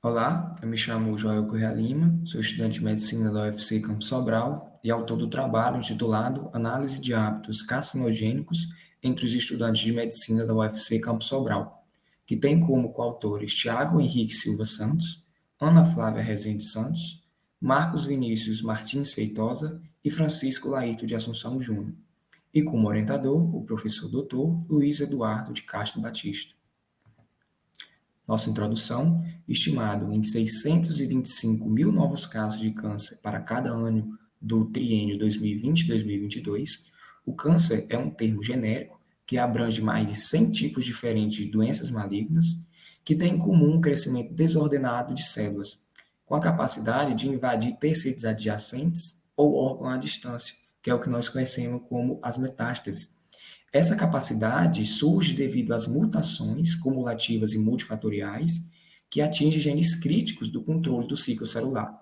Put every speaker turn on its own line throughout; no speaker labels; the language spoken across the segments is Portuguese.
Olá, eu me chamo Joel Correa Lima, sou estudante de medicina da UFC Campo Sobral e autor do trabalho intitulado Análise de hábitos carcinogênicos entre os estudantes de medicina da UFC Campo Sobral, que tem como coautores Tiago Henrique Silva Santos, Ana Flávia Rezende Santos, Marcos Vinícius Martins Feitosa e Francisco Laírto de Assunção Júnior, e como orientador o professor Dr. Luiz Eduardo de Castro Batista. Nossa introdução, estimado em 625 mil novos casos de câncer para cada ano do triênio 2020-2022, o câncer é um termo genérico que abrange mais de 100 tipos diferentes de doenças malignas que têm em comum um crescimento desordenado de células, com a capacidade de invadir tecidos adjacentes ou órgãos à distância, que é o que nós conhecemos como as metástases. Essa capacidade surge devido às mutações cumulativas e multifatoriais que atingem genes críticos do controle do ciclo celular,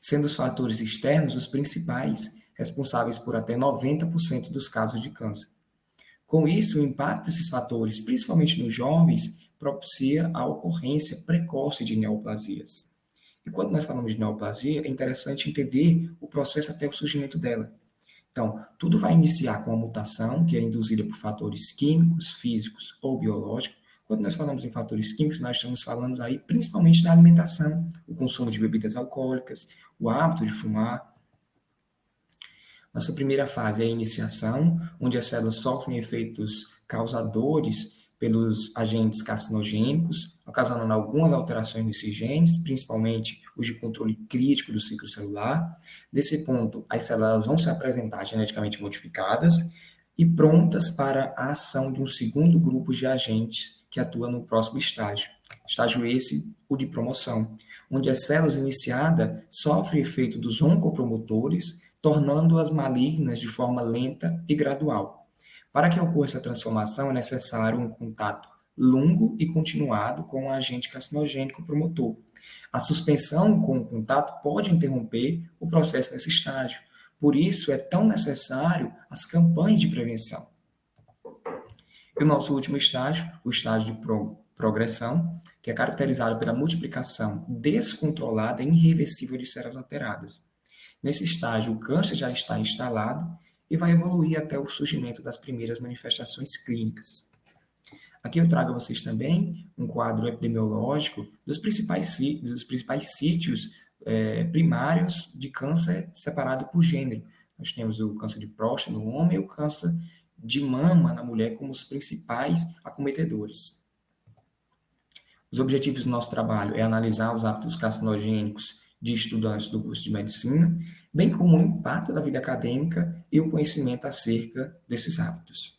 sendo os fatores externos os principais, responsáveis por até 90% dos casos de câncer. Com isso, o impacto desses fatores, principalmente nos jovens, propicia a ocorrência precoce de neoplasias. E quando nós falamos de neoplasia, é interessante entender o processo até o surgimento dela. Então, tudo vai iniciar com uma mutação que é induzida por fatores químicos, físicos ou biológicos. Quando nós falamos em fatores químicos, nós estamos falando aí principalmente da alimentação, o consumo de bebidas alcoólicas, o hábito de fumar. Nossa primeira fase é a iniciação, onde as células sofrem efeitos causadores pelos agentes carcinogênicos, ocasionando algumas alterações nesses genes, principalmente os de controle crítico do ciclo celular. Desse ponto, as células vão se apresentar geneticamente modificadas e prontas para a ação de um segundo grupo de agentes que atua no próximo estágio. Estágio esse, o de promoção, onde as células iniciadas sofrem efeito dos oncopromotores, tornando-as malignas de forma lenta e gradual. Para que ocorra essa transformação, é necessário um contato longo e continuado com o agente carcinogênico promotor. A suspensão com o contato pode interromper o processo nesse estágio. Por isso, é tão necessário as campanhas de prevenção. E o nosso último estágio, o estágio de progressão, que é caracterizado pela multiplicação descontrolada e irreversível de células alteradas. Nesse estágio, o câncer já está instalado e vai evoluir até o surgimento das primeiras manifestações clínicas. Aqui eu trago a vocês também um quadro epidemiológico dos principais sítios primários de câncer separado por gênero. Nós temos o câncer de próstata no homem e o câncer de mama na mulher como os principais acometedores. Os objetivos do nosso trabalho é analisar os hábitos carcinogênicos de estudantes do curso de medicina, bem como o impacto da vida acadêmica e o conhecimento acerca desses hábitos.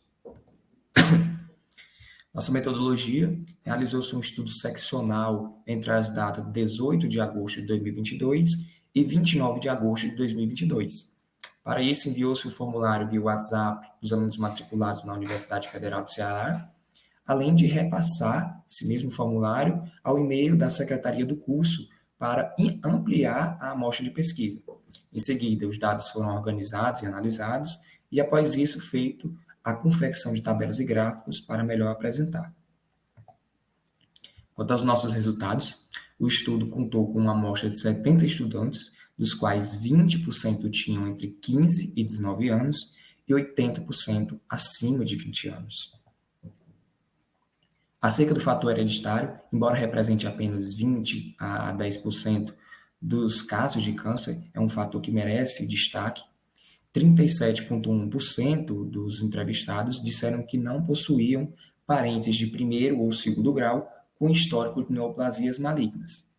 Nossa metodologia realizou-se um estudo seccional entre as datas de 18 de agosto de 2022 e 29 de agosto de 2022. Para isso, enviou-se um formulário via WhatsApp dos alunos matriculados na Universidade Federal do Ceará, além de repassar esse mesmo formulário ao e-mail da secretaria do curso para ampliar a amostra de pesquisa. Em seguida, os dados foram organizados e analisados, e após isso, feito a confecção de tabelas e gráficos para melhor apresentar. Quanto aos nossos resultados, o estudo contou com uma amostra de 70 estudantes, dos quais 20% tinham entre 15 e 19 anos e 80% acima de 20 anos. Acerca do fator hereditário, embora represente apenas 20 a 10% dos casos de câncer, é um fator que merece destaque. 37,1% dos entrevistados disseram que não possuíam parentes de primeiro ou segundo grau com histórico de neoplasias malignas.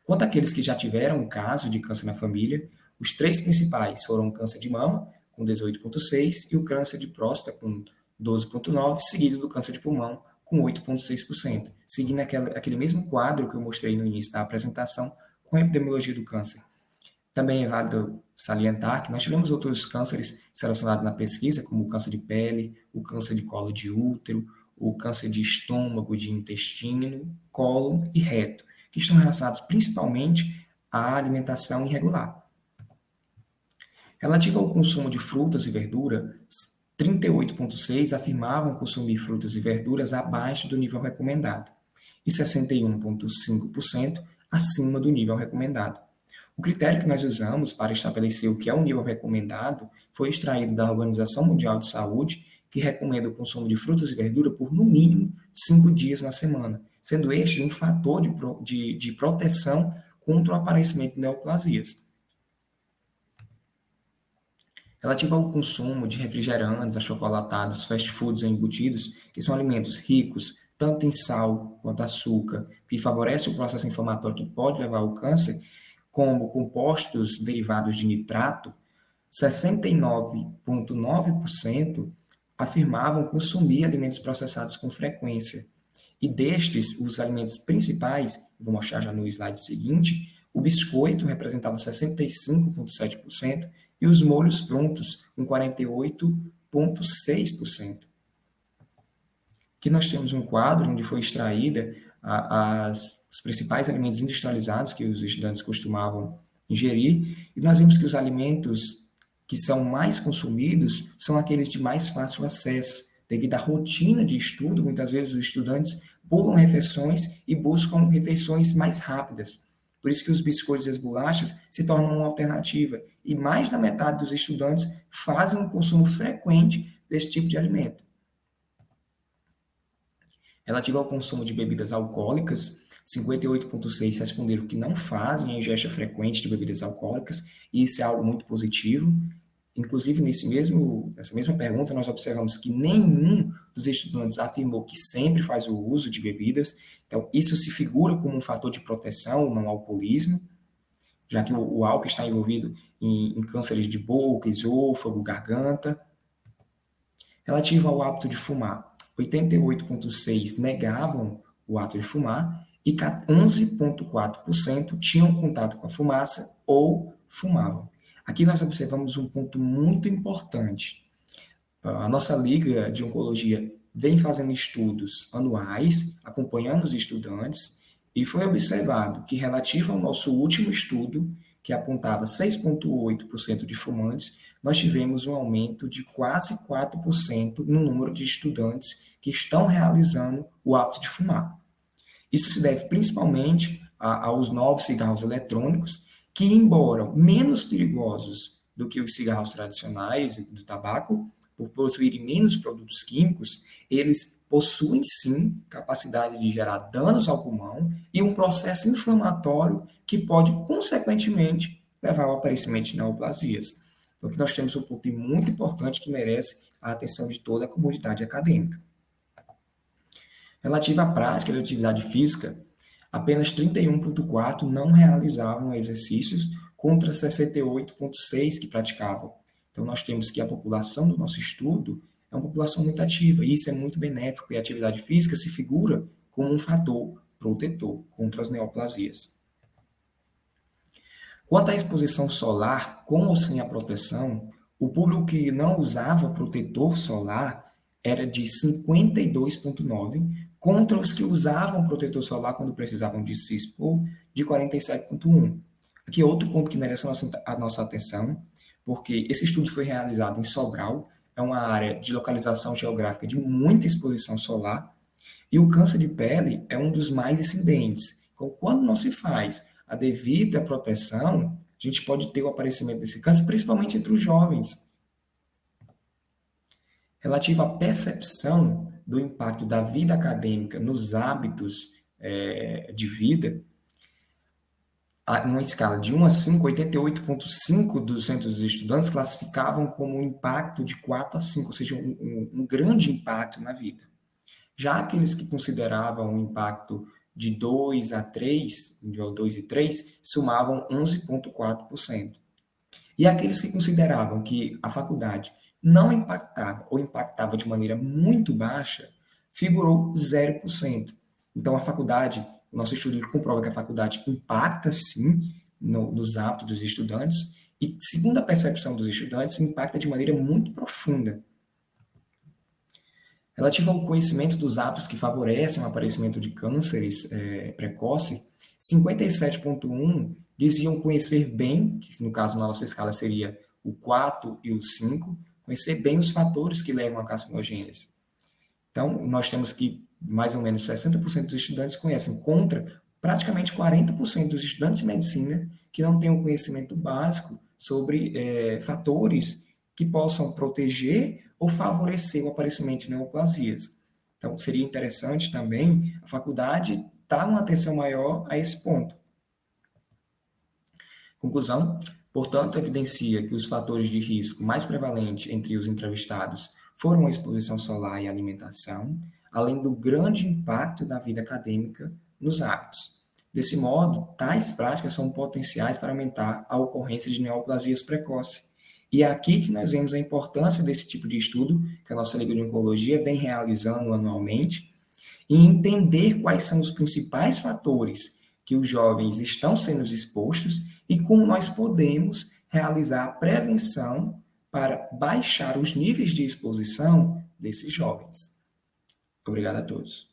Quanto àqueles que já tiveram um caso de câncer na família, os três principais foram o câncer de mama, com 18,6%, e o câncer de próstata, com 12,9%, seguido do câncer de pulmão, com 8,6%, seguindo aquele mesmo quadro que eu mostrei no início da apresentação com a epidemiologia do câncer. Também é válido salientar que nós tivemos outros cânceres selecionados na pesquisa, como o câncer de pele, o câncer de colo de útero, o câncer de estômago, de intestino, cólon e reto, que estão relacionados principalmente à alimentação irregular. Relativo ao consumo de frutas e verduras, 38,6% afirmavam consumir frutas e verduras abaixo do nível recomendado, e 61,5% acima do nível recomendado. O critério que nós usamos para estabelecer o que é o nível recomendado foi extraído da Organização Mundial de Saúde, que recomenda o consumo de frutas e verduras por, no mínimo, 5 dias na semana, sendo este um fator de proteção contra o aparecimento de neoplasias. Relativo ao consumo de refrigerantes, achocolatados, fast foods ou embutidos, que são alimentos ricos tanto em sal quanto açúcar, que favorece o processo inflamatório que pode levar ao câncer, como compostos derivados de nitrato, 69,9% afirmavam consumir alimentos processados com frequência. E destes, os alimentos principais, vou mostrar já no slide seguinte, o biscoito representava 65,7% e os molhos prontos com 48,6%. Aqui nós temos um quadro onde foi extraída os principais alimentos industrializados que os estudantes costumavam ingerir, e nós vimos que os alimentos que são mais consumidos são aqueles de mais fácil acesso. Devido à rotina de estudo, muitas vezes os estudantes pulam refeições e buscam refeições mais rápidas. Por isso que os biscoitos e as bolachas se tornam uma alternativa. E mais da metade dos estudantes fazem um consumo frequente desse tipo de alimento. Relativo ao consumo de bebidas alcoólicas, 58,6% responderam que não fazem a ingesta frequente de bebidas alcoólicas, e isso é algo muito positivo. Inclusive, nessa mesma pergunta, nós observamos que nenhum dos estudantes afirmou que sempre faz o uso de bebidas. Então, isso se figura como um fator de proteção, não alcoolismo, já que o álcool está envolvido em cânceres de boca, esôfago, garganta. Relativo ao hábito de fumar, 88,6% negavam o ato de fumar e 11,4% tinham contato com a fumaça ou fumavam. Aqui nós observamos um ponto muito importante. A nossa Liga de Oncologia vem fazendo estudos anuais, acompanhando os estudantes, e foi observado que, relativo ao nosso último estudo, que apontava 6,8% de fumantes, nós tivemos um aumento de quase 4% no número de estudantes que estão realizando o hábito de fumar. Isso se deve principalmente aos novos cigarros eletrônicos, que, embora menos perigosos do que os cigarros tradicionais do tabaco, por possuírem menos produtos químicos, eles possuem sim capacidade de gerar danos ao pulmão e um processo inflamatório que pode, consequentemente, levar ao aparecimento de neoplasias. Então, aqui nós temos um ponto muito importante que merece a atenção de toda a comunidade acadêmica. Relativa à prática de atividade física, apenas 31,4% não realizavam exercícios contra 68,6% que praticavam. Então, nós temos que a população do nosso estudo é uma população muito ativa, e isso é muito benéfico, e a atividade física se figura como um fator protetor contra as neoplasias. Quanto à exposição solar, com ou sem a proteção, o público que não usava protetor solar era de 52,9%, contra os que usavam protetor solar quando precisavam de se expor, de 47,1%. Aqui é outro ponto que merece a nossa atenção, porque esse estudo foi realizado em Sobral, é uma área de localização geográfica de muita exposição solar, e o câncer de pele é um dos mais incidentes. Então, quando não se faz a devida proteção, a gente pode ter o aparecimento desse câncer, principalmente entre os jovens. Relativo à percepção do impacto da vida acadêmica nos hábitos de vida, numa escala de 1 a 5, 88,5% dos estudantes classificavam como um impacto de 4 a 5, ou seja, um grande impacto na vida. Já aqueles que consideravam um impacto de 2 a 3, nível 2 e 3, somavam 11,4%. E aqueles que consideravam que a faculdade não impactava ou impactava de maneira muito baixa, figurou 0%. Então, a faculdade, o nosso estudo comprova que a faculdade impacta, sim, nos hábitos dos estudantes, e, segundo a percepção dos estudantes, impacta de maneira muito profunda. Relativo ao conhecimento dos hábitos que favorecem o aparecimento de cânceres precoce, 57,1% diziam conhecer bem, que no caso na nossa escala seria o 4 e o 5, conhecer bem os fatores que levam à carcinogênese. Então, nós temos que mais ou menos 60% dos estudantes conhecem contra praticamente 40% dos estudantes de medicina que não têm um conhecimento básico sobre fatores que possam proteger ou favorecer o aparecimento de neoplasias. Então, seria interessante também a faculdade dar uma atenção maior a esse ponto. Conclusão, portanto, evidencia que os fatores de risco mais prevalentes entre os entrevistados foram a exposição solar e a alimentação, além do grande impacto da vida acadêmica nos hábitos. Desse modo, tais práticas são potenciais para aumentar a ocorrência de neoplasias precoces. E é aqui que nós vemos a importância desse tipo de estudo que a nossa Liga de Oncologia vem realizando anualmente, e entender quais são os principais fatores que os jovens estão sendo expostos e como nós podemos realizar a prevenção para baixar os níveis de exposição desses jovens. Obrigado a todos.